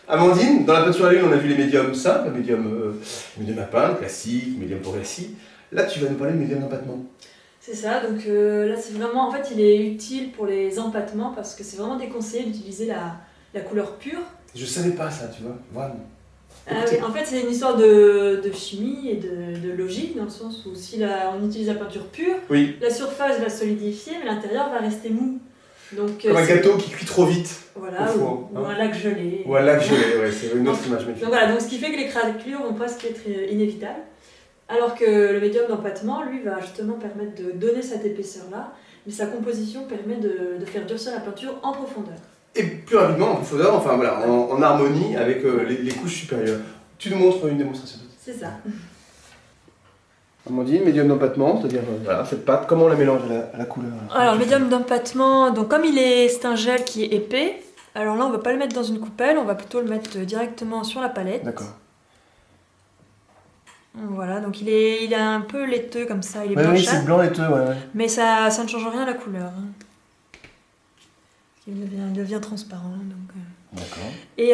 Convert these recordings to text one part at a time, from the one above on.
Amandine, dans la peinture à l'huile, on a vu les médiums simples, médium à peindre, classique, médium pour récit. Là, tu vas nous parler de médium d'empattement. C'est ça, donc là c'est vraiment, en fait il est utile pour les empattements parce que c'est vraiment déconseillé d'utiliser la couleur pure. Je savais pas ça, tu vois, vraiment. Oui, en fait c'est une histoire de chimie et de logique dans le sens où si on utilise la peinture pure, oui. La surface va solidifier mais l'intérieur va rester mou. Donc, comme un gâteau qui cuit trop vite. Voilà, ou un lac gelé. Ou un lac gelé, ouais, c'est une autre image magnifique. Donc voilà, donc ce qui fait que les craquelures vont presque être inévitables. Alors que le médium d'empattement, lui, va justement permettre de donner cette épaisseur-là, mais sa composition permet de faire durcir la peinture en profondeur. Et plus rapidement, en profondeur, enfin voilà, en harmonie avec les couches supérieures. Tu nous montres une démonstration. C'est ça. Amandine, médium d'empattement, c'est-à-dire voilà, cette pâte, comment on la mélange à la couleur? Alors, le médium d'empattement, donc comme c'est un gel qui est épais, alors là on va pas le mettre dans une coupelle, on va plutôt le mettre directement sur la palette. D'accord. Voilà, donc il est un peu laiteux comme ça, il est blanchâtre. Oui, c'est blanc laiteux, ouais. Mais ça ne change rien à la couleur. Il devient transparent. D'accord. Et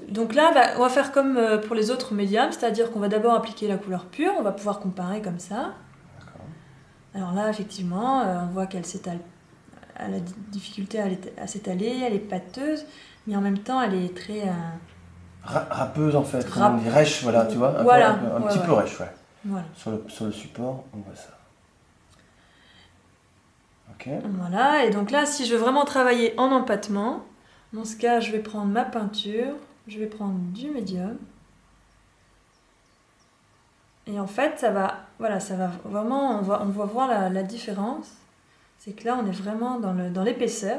donc là, on va faire comme pour les autres médiums, c'est-à-dire qu'on va d'abord appliquer la couleur pure, on va pouvoir comparer comme ça. D'accord. Alors là, effectivement, on voit qu'elle s'étale, elle a la difficulté à s'étaler, elle est pâteuse, mais en même temps, elle est très... Râpeuse en fait, on dit rêche, voilà, tu vois, un petit peu rêche, ouais. Voilà. Sur le support, on voit ça. Ok. Voilà, et donc là, si je veux vraiment travailler en empattement, dans ce cas, je vais prendre ma peinture, je vais prendre du médium, et en fait, ça va vraiment, on va voir la différence, c'est que là, on est vraiment dans l'épaisseur,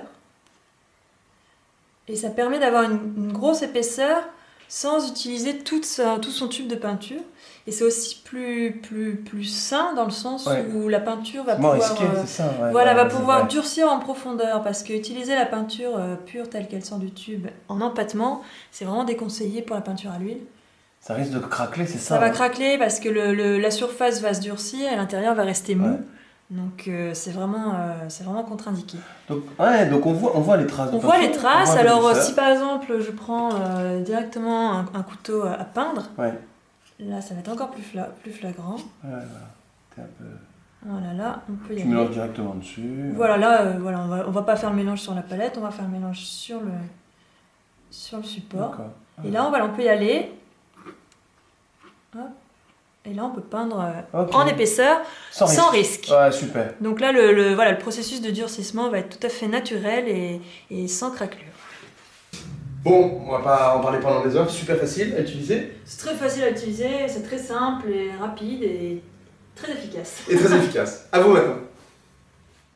et ça permet d'avoir une grosse épaisseur sans utiliser tout son tube de peinture. Et c'est aussi plus sain dans le sens où la peinture va pouvoir, risqué, c'est ça, va pouvoir durcir en profondeur. Parce que utiliser la peinture pure telle qu'elle sort du tube en empattement, c'est vraiment déconseillé pour la peinture à l'huile. Ça risque de craquer, c'est ça? Ça va craquer parce que la surface va se durcir et l'intérieur va rester mou. Ouais. Donc c'est vraiment contre-indiqué. Donc on voit les traces. On voit les traces. Alors si par exemple je prends directement un couteau à peindre, là ça va être encore plus flagrant. Voilà. T'es un peu... Voilà, là on peut y aller. Tu mélanges directement dessus. Voilà, là on va pas faire le mélange sur la palette, on va faire le mélange sur le support. D'accord. Et là on peut y aller. Hop. Et là, on peut peindre en épaisseur, sans risque. Ouais, super. Donc là, le processus de durcissement va être tout à fait naturel et sans craquelure. Bon, on va pas en parler pendant des heures, super facile à utiliser. C'est très facile à utiliser, c'est très simple et rapide et très efficace. Et très efficace. À vous maintenant.